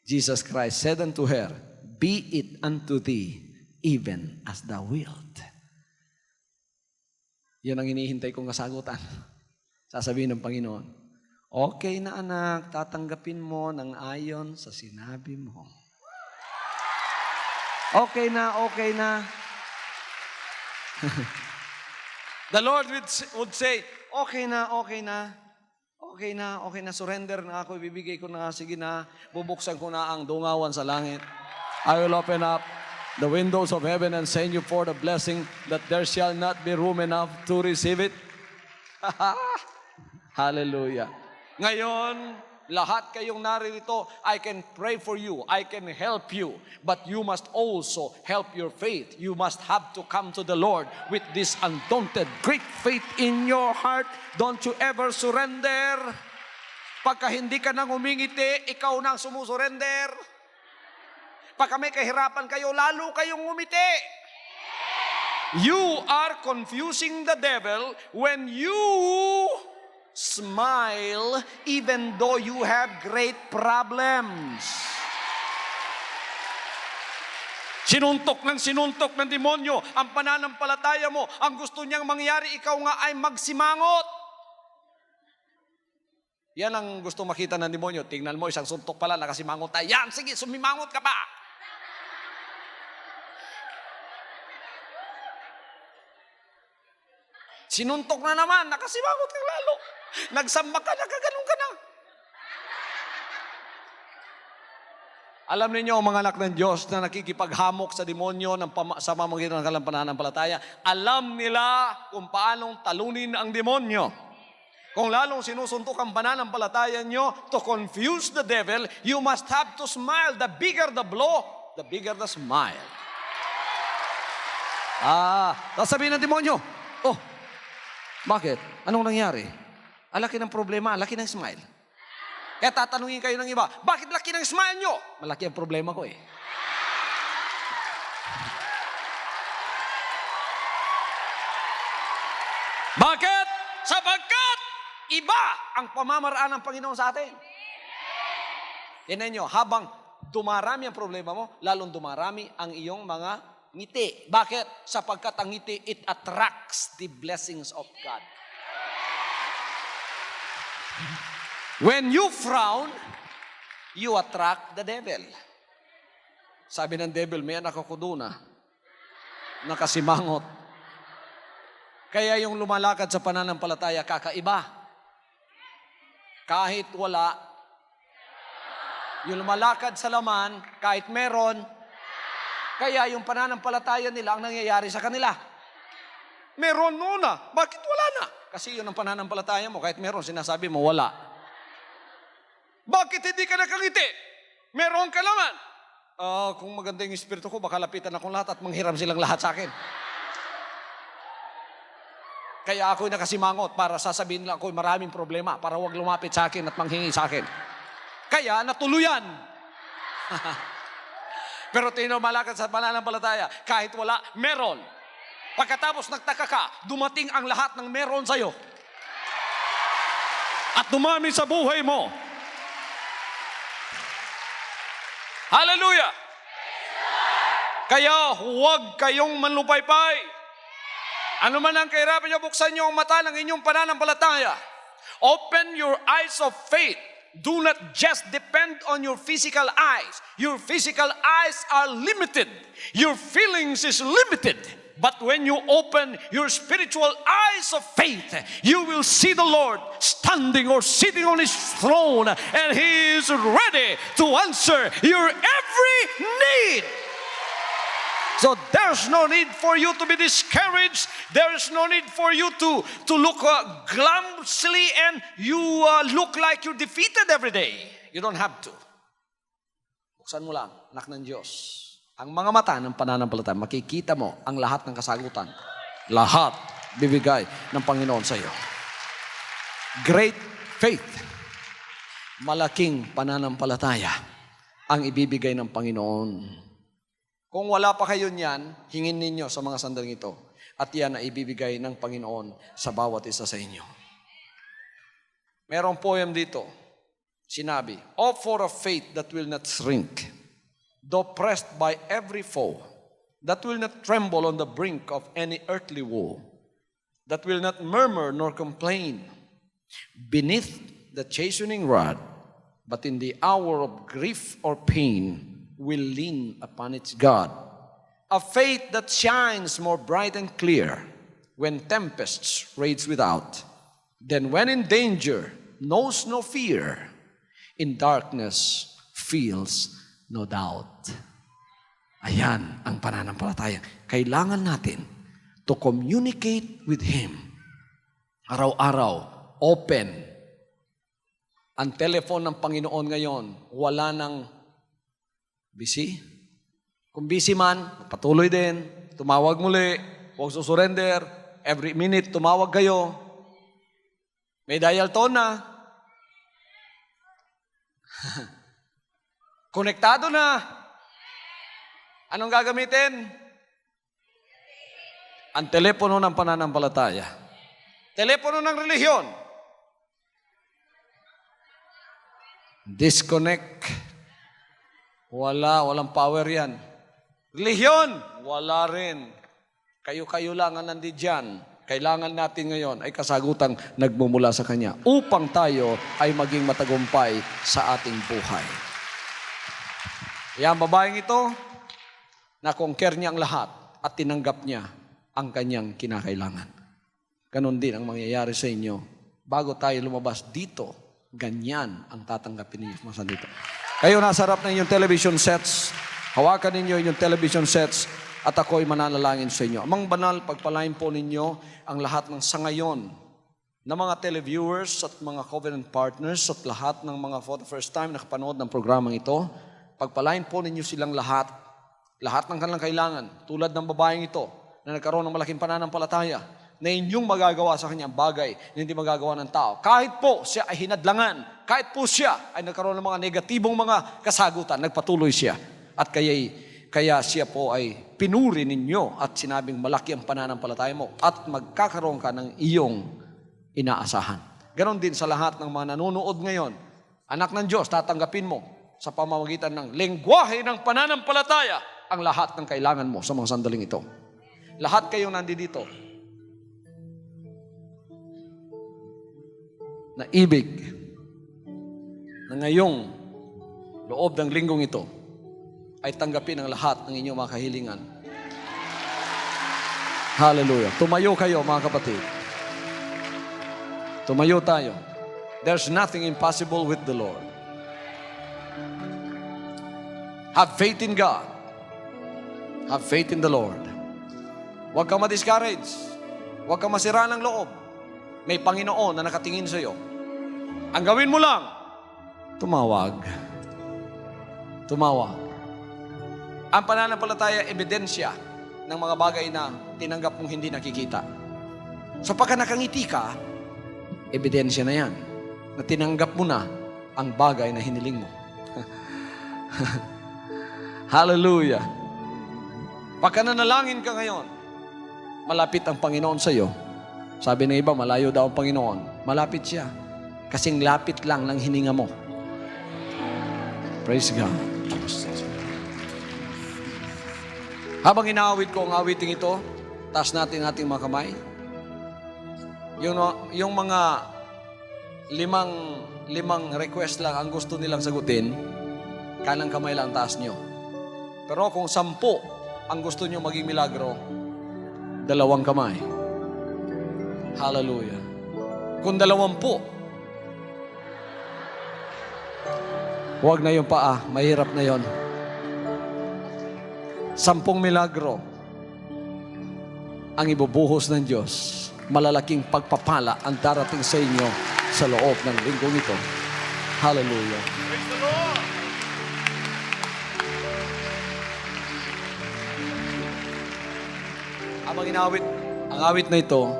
Jesus Christ said unto her, be it unto thee even as thou wilt. Yan ang hinihintay kong kasagutan. Sasabihin ng Panginoon, okay na anak, tatanggapin mo ng ayon sa sinabi mo. Okay na, okay na. The Lord would say, okay na, okay na. Okay na, okay na. Surrender na ako. Ibibigay ko na. Sige na. Bubuksan ko na ang dungawan sa langit. I will open up the windows of heaven and send you forth a blessing that there shall not be room enough to receive it. Hallelujah. Ngayon, lahat kayong naririto, I can pray for you. I can help you. But you must also help your faith. You must have to come to the Lord with this undaunted, great faith in your heart. Don't you ever surrender. Pagka hindi ka nang umingiti, ikaw nang sumusurrender. Pagka may kahirapan kayo, lalo kayong umiti. You are confusing the devil when you smile even though you have great problems. Sinuntok ng demonyo ang pananampalataya mo. Ang gusto niyang mangyari, ikaw nga ay magsimangot. Yan ang gusto makita ng demonyo. Tingnan mo, isang suntok pala, nakasimangot tayo. Yan, sige, sumimangot ka pa. Sinuntok na naman, nakasimangot ka lalo. Nagsamba ka, nagkaganon ka na. Alam ninyo, mga anak ng Diyos na nakikipaghamok sa demonyo sa pamamagitan ng kanilang pananampalataya, alam nila kung paanong talunin ang demonyo. Kung lalong sinusuntok ang pananampalataya nyo to confuse the devil, you must have to smile. The bigger the blow, the bigger the smile. Sasabihin ng demonyo, oh, bakit? Anong nangyari? Laki ng problema, laki ng smile. Kaya tatanungin kayo ng iba, bakit laki ng smile nyo? Malaki ang problema ko eh. Bakit? Sapagkat iba ang pamamaraan ng Panginoon sa atin. Tingnan nyo, habang dumarami ang problema mo, lalong dumarami ang iyong mga ngiti. Bakit? Sapagkat ang ngiti, it attracts the blessings of God. When you frown, you attract the devil. Sabi ng devil, may anak ako doon nakasimangot. Kaya yung lumalakad sa pananampalataya, kakaiba. Kahit wala, yung lumalakad sa laman, kahit meron, kaya yung pananampalataya nila ang nangyayari sa kanila. Meron muna. Bakit wala na? Kasi yun ang pananampalataya mo. Kahit meron, sinasabi mo, wala. Bakit hindi ka nakangiti? Meron ka naman. Kung maganda yung espiritu ko, baka lapitan akong lahat at manghiram silang lahat sa akin. Kaya ako'y nakasimangot para sasabihin lang ako'y maraming problema para huwag lumapit sa akin at manghingi sa akin. Kaya natuluyan. Pero malakad sa pananampalataya, kahit wala, meron. Pagkatapos nagtaka ka, dumating ang lahat ng meron sa'yo. At dumami sa buhay mo. Hallelujah! Kaya huwag kayong manlupaypay. Ano man ang kahirapan niyo, buksan niyo ang mata ng inyong pananampalataya. Open your eyes of faith. Do not just depend on your physical eyes. Your physical eyes are limited. Your feelings is limited. But when you open your spiritual eyes of faith, you will see the Lord standing or sitting on His throne, and He is ready to answer your every need. So there's no need for you to be discouraged. There's no need for you to look glumly and you look like you're defeated every day. You don't have to. Buksan mo lang, anak ng Diyos. Ang mga mata ng pananampalataya, makikita mo ang lahat ng kasagutan. Lahat bibigay ng Panginoon sa iyo. Great faith. Malaking pananampalataya ang ibibigay ng Panginoon. Kung wala pa kayo niyan, hingin ninyo sa mga sandaling ito. At yan ay ibibigay ng Panginoon sa bawat isa sa inyo. Merong poem dito. Sinabi, "Oh, for a faith that will not shrink, though pressed by every foe, that will not tremble on the brink of any earthly woe, that will not murmur nor complain beneath the chastening rod, but in the hour of grief or pain, will lean upon its God. A faith that shines more bright and clear when tempests rage without, than when in danger knows no fear, in darkness feels no doubt." Ayan ang pananampalataya. Kailangan natin to communicate with Him. Araw-araw, open. Ang telephone ng Panginoon ngayon, wala nang busy? Kung busy man, patuloy din. Tumawag muli. Huwag susurrender. Every minute, tumawag kayo. May dial tone na. Konektado na. Anong gagamitin? Ang telepono ng pananampalataya. Telepono ng relihiyon. Disconnect. Walang power yan. Relihiyon, wala rin. Kayo-kayo lang ang nandiyan. Kailangan natin ngayon ay kasagutang nagmumula sa Kanya upang tayo ay maging matagumpay sa ating buhay. Yan, babaeng ito, na-conquer niya ang lahat at tinanggap niya ang kanyang kinakailangan. Ganon din ang mangyayari sa inyo. Bago tayo lumabas dito, ganyan ang tatanggapin ninyo mga dito. Kayo nasa harap ng inyong television sets, hawakan ninyo inyong television sets at ako'y mananalangin sa inyo. Amang banal, pagpalain po ninyo ang lahat ng sangayon na mga televiewers at mga covenant partners at lahat ng mga for the first time nakapanood ng programang ito. Pagpalain po ninyo silang lahat ng kanilang kailangan, tulad ng babaeng ito na nagkaroon ng malaking pananampalataya na inyong magagawa sa kanyang bagay na hindi magagawa ng tao. Kahit po siya ay hinadlangan, kahit po siya ay nagkaroon ng mga negatibong mga kasagutan, nagpatuloy siya. At kaya siya po ay pinuri ninyo at sinabing malaki ang pananampalataya mo at magkakaroon ka ng iyong inaasahan. Ganon din sa lahat ng mga nanonood ngayon. Anak ng Diyos, tatanggapin mo sa pamamagitan ng lengguwahe ng pananampalataya ang lahat ng kailangan mo sa mga sandaling ito. Lahat kayong nandito na ibig na ngayong loob ng linggong ito ay tanggapin ang lahat ng inyong mga kahilingan. Hallelujah. Tumayo kayo, mga kapatid. Tumayo tayo. There's nothing impossible with the Lord. Have faith in God. Have faith in the Lord. Huwag kang ma-discourage. Huwag kang masira ng loob. May Panginoon na nakatingin sa iyo. Ang gawin mo lang, tumawag. Tumawag. Ang pananampalataya, ebidensya ng mga bagay na tinanggap mong hindi nakikita. So pagka nakangiti ka, ebidensya na yan, na tinanggap mo na ang bagay na hiniling mo. Hallelujah. Pagka nanalangin ka ngayon, malapit ang Panginoon sa iyo. Sabi ng iba, malayo daw ang Panginoon. Malapit siya. Kasing lapit lang ng hininga mo. Praise God. Habang inaawit ko ang awiting ito, taas natin ating mga kamay. Yung mga limang request lang ang gusto nilang sagutin, kanang kamay lang taas nyo. Pero kung 10 ang gusto nyo maging milagro, 2 kamay. Hallelujah. Kung 20, huwag na yung paa, mahirap na yon. 10 milagro ang ibubuhos ng Diyos. Malalaking pagpapala ang darating sa inyo sa loob ng linggong ito. Hallelujah. Praise the Lord. Habang ang awit na ito,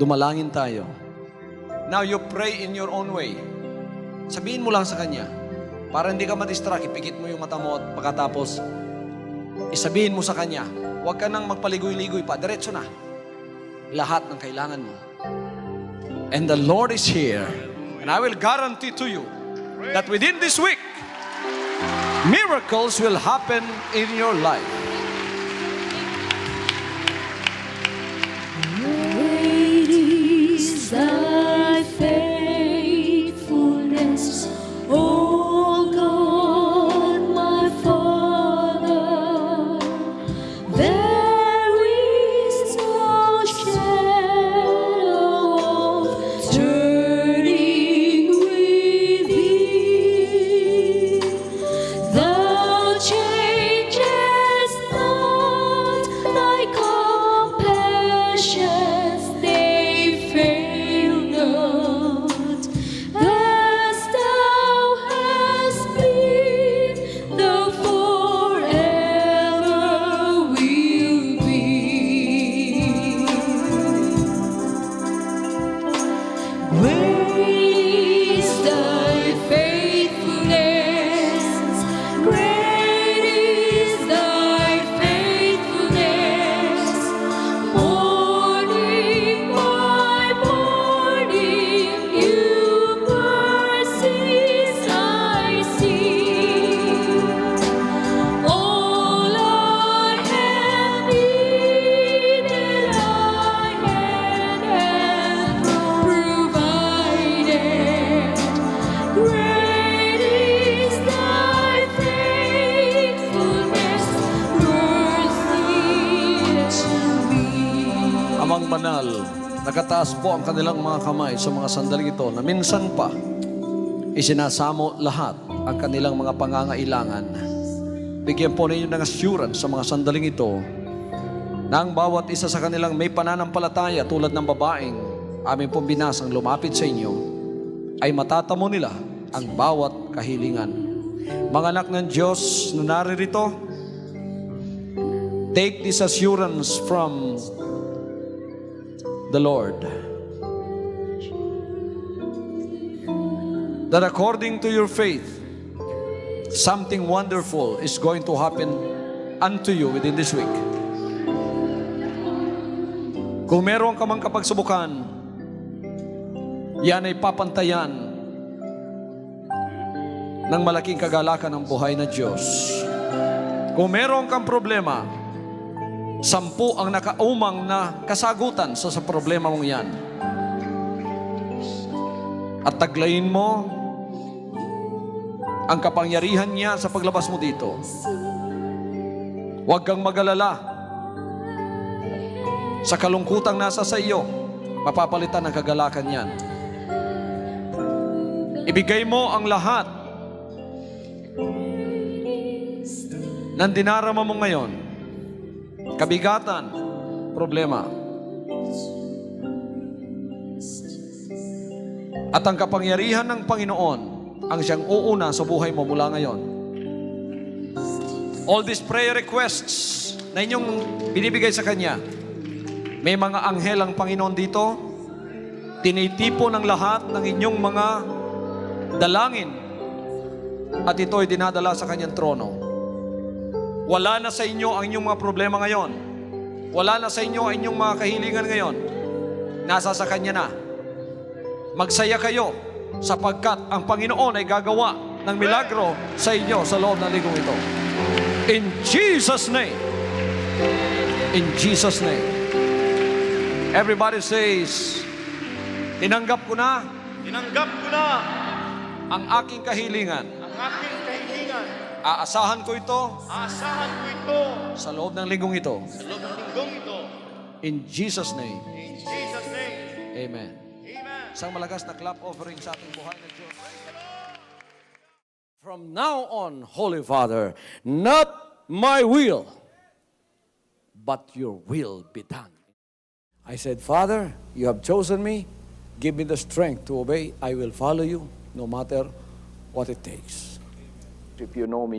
dumalangin tayo. Now you pray in your own way. Sabihin mo lang sa Kanya, para hindi ka madistract, ipikit mo yung mata mo at pagkatapos, isabihin mo sa Kanya, huwag ka nang magpaligoy-ligoy pa, diretso na. Lahat ng kailangan mo. And the Lord is here. And I will guarantee to you that within this week, miracles will happen in your life. Great is thy faithfulness, O God, my Father. There is no shadow of turning with thee. Thou changest not, thy compassions they fail not. As thou hast been, thou forever will be. Great is thy faithfulness, great is thy faithfulness. Morning by morning, new mercies I see. All I have needed, thy hand hath provided. Great is thy faithfulness, mercy to me. Amang banal, nakataas po ang kanilang mga kamay sa mga sandaling ito na minsan pa isinasamo lahat ang kanilang mga pangangailangan. Bigyan po ninyo ng assurance sa mga sandaling ito na ang bawat isa sa kanilang may pananampalataya tulad ng babaeng aming pong binasang lumapit sa inyo ay matatamo nila ang bawat kahilingan. Mga anak ng Diyos na naririto, take this assurance from the Lord that according to your faith, something wonderful is going to happen unto you within this week. Kung meron ka mang kapagsubukan, yan ay papantayan ng malaking kagalakan ng buhay na Diyos. Kung meron kang problema, 10 ang nakaumang na kasagutan sa problema mong yan. At taglayin mo ang kapangyarihan niya sa paglabas mo dito. Huwag kang mag-alala. Sa kalungkutang nasa sa iyo, mapapalitan ang kagalakan yan. Ibigay mo ang lahat ng dinarama mo ngayon. Kabigatan, problema. At ang kapangyarihan ng Panginoon ang siyang uuna sa buhay mo mula ngayon. All these prayer requests na inyong binibigay sa Kanya, may mga anghel ang Panginoon dito, tinitipo ng lahat ng inyong mga dalangin at ito ay dinadala sa Kanyang trono. Wala na sa inyo ang inyong mga problema ngayon. Wala na sa inyo ang inyong mga kahilingan ngayon. Nasa sa Kanya na. Magsaya kayo sapagkat ang Panginoon ay gagawa ng milagro sa inyo sa loob ng linggong ito. In Jesus' name. In Jesus' name. Everybody says, tinanggap ko na Tinanggap ko na ang aking kahilingan. ang aking kahilingan. Aasahan ko ito Aasahan ko ito sa loob ng linggong ito. sa loob ng linggong ito. In Jesus' name. In Jesus' name. Amen. Amen. Isang malakas na clap offering sa ating buhay na Diyos. From now on, Holy Father, not my will, but your will be done. I said, Father, you have chosen me. Give me the strength to obey. I will follow you no matter what it takes. If you know me,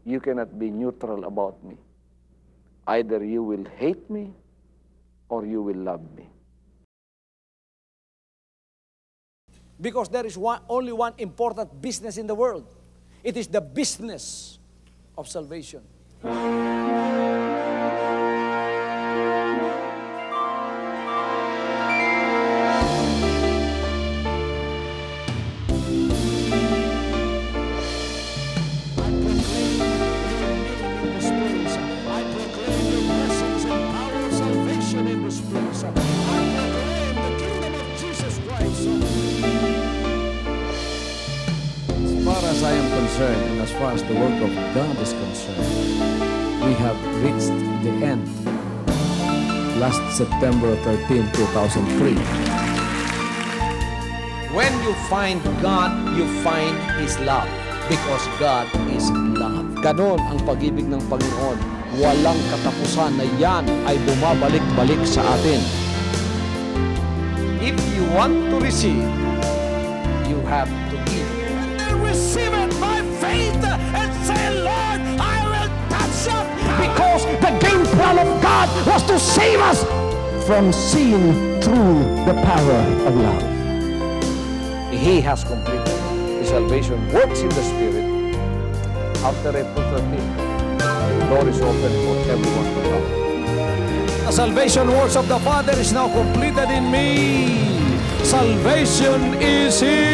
you cannot be neutral about me. Either you will hate me or you will love me. Because there is only one important business in the world. It is the business of salvation. I proclaim the blessings and power of salvation in this place. I proclaim the kingdom of Jesus Christ. As far as I am concerned, and as far as the work of God is concerned, we have reached the end. Last September 13, 2003. When you find God, you find His love. Because God is love. Ganon ang pag-ibig ng Panginoon. Walang katapusan na yan ay bumabalik-balik sa atin. If you want to receive, you have to give. Receive it by faith and say, Lord, I will touch up. Because the game plan of God was to save us from sin through the power of love. He has completed. Salvation works in the Spirit. After April 13, the door is open for everyone to come. The salvation works of the Father is now completed in me. Salvation is here.